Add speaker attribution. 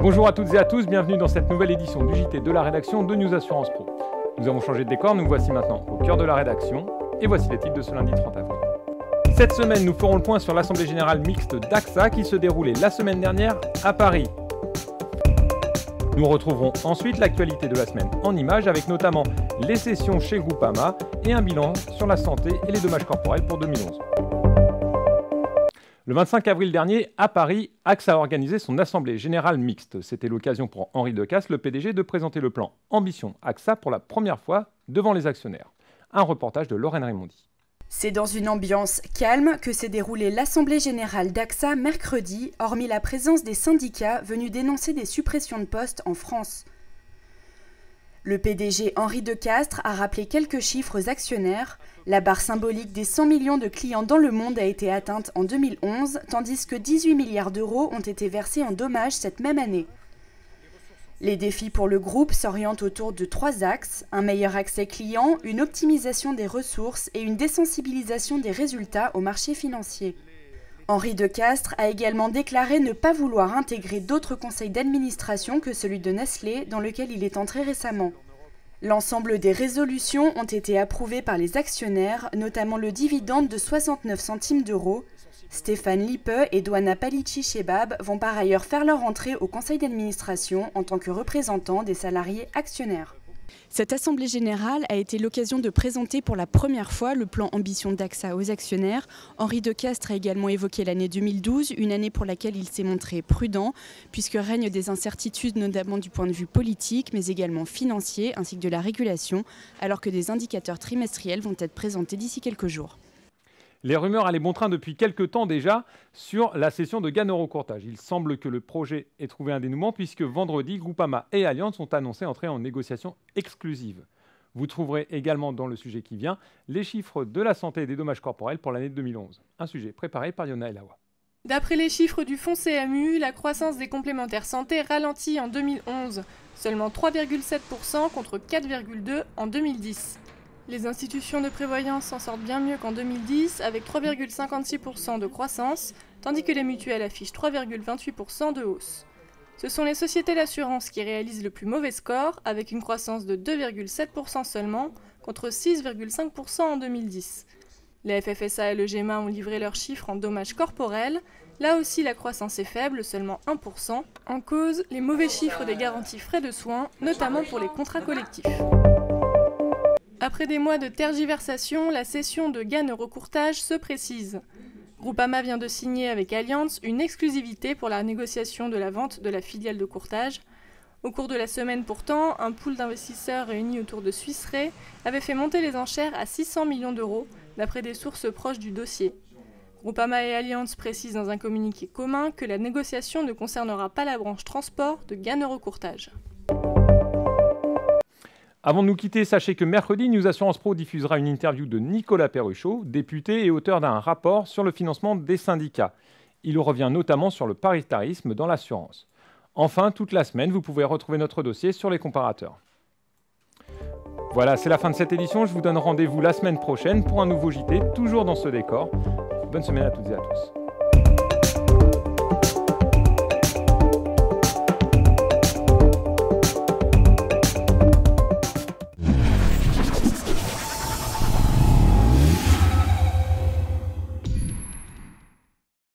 Speaker 1: Bonjour à toutes et à tous, bienvenue dans cette nouvelle édition du JT de la rédaction de News Assurance Pro. Nous avons changé de décor, nous voici maintenant au cœur de la rédaction et voici les titres de ce lundi 30 avril. Cette semaine, nous ferons le point sur l'Assemblée Générale Mixte d'AXA qui se déroulait la semaine dernière à Paris. Nous retrouverons ensuite l'actualité de la semaine en images avec notamment les sessions chez Groupama et un bilan sur la santé et les dommages corporels pour 2011. Le 25 avril dernier, à Paris, AXA a organisé son Assemblée Générale Mixte. C'était l'occasion pour Henri Decastre, le PDG, de présenter le plan Ambition AXA pour la première fois devant les actionnaires. Un reportage de Lorraine Raymondi.
Speaker 2: C'est dans une ambiance calme que s'est déroulée l'Assemblée Générale d'AXA mercredi, hormis la présence des syndicats venus dénoncer des suppressions de postes en France. Le PDG Henri Decastre a rappelé quelques chiffres aux actionnaires. La barre symbolique des 100 millions de clients dans le monde a été atteinte en 2011, tandis que 18 milliards d'euros ont été versés en dommages cette même année. Les défis pour le groupe s'orientent autour de 3 axes, un meilleur accès client, une optimisation des ressources et une désensibilisation des résultats au marché financier. Henri Decastre a également déclaré ne pas vouloir intégrer d'autres conseils d'administration que celui de Nestlé, dans lequel il est entré récemment. L'ensemble des résolutions ont été approuvées par les actionnaires, notamment le dividende de 69 centimes d'euros. Stéphane Lippe et Douana Palici-Chebab vont par ailleurs faire leur entrée au conseil d'administration en tant que représentants des salariés actionnaires. Cette Assemblée Générale a été l'occasion de présenter pour la première fois le plan Ambition d'AXA aux actionnaires. Henri Decastre a également évoqué l'année 2012, une année pour laquelle il s'est montré prudent, puisque règnent des incertitudes notamment du point de vue politique, mais également financier, ainsi que de la régulation, alors que des indicateurs trimestriels vont être présentés d'ici quelques jours.
Speaker 1: Les rumeurs allaient bon train depuis quelques temps déjà sur la cession de GAN Eurocourtage. Il semble que le projet ait trouvé un dénouement puisque vendredi, Groupama et Allianz ont annoncé entrer en négociation exclusive. Vous trouverez également dans le sujet qui vient les chiffres de la santé et des dommages corporels pour l'année 2011. Un sujet préparé par Yona Elawa.
Speaker 3: D'après les chiffres du fonds CMU, la croissance des complémentaires santé ralentit en 2011, seulement 3,7% contre 4,2% en 2010. Les institutions de prévoyance s'en sortent bien mieux qu'en 2010, avec 3,56% de croissance, tandis que les mutuelles affichent 3,28% de hausse. Ce sont les sociétés d'assurance qui réalisent le plus mauvais score, avec une croissance de 2,7% seulement, contre 6,5% en 2010. Les FFSA et le GEMA ont livré leurs chiffres en dommages corporels. Là aussi, la croissance est faible, seulement 1%. En cause, les mauvais chiffres des garanties frais de soins, notamment pour les contrats collectifs. Après des mois de tergiversation, la cession de GAN Eurocourtage se précise. Groupama vient de signer avec Allianz une exclusivité pour la négociation de la vente de la filiale de courtage. Au cours de la semaine pourtant, un pool d'investisseurs réunis autour de Swiss Re avait fait monter les enchères à 600 millions d'euros, d'après des sources proches du dossier. Groupama et Allianz précisent dans un communiqué commun que la négociation ne concernera pas la branche transport de GAN Eurocourtage.
Speaker 1: Avant de nous quitter, sachez que mercredi, News Assurance Pro diffusera une interview de Nicolas Perruchot, député et auteur d'un rapport sur le financement des syndicats. Il revient notamment sur le paritarisme dans l'assurance. Enfin, toute la semaine, vous pouvez retrouver notre dossier sur les comparateurs. Voilà, c'est la fin de cette édition. Je vous donne rendez-vous la semaine prochaine pour un nouveau JT, toujours dans ce décor. Bonne semaine à toutes et à tous.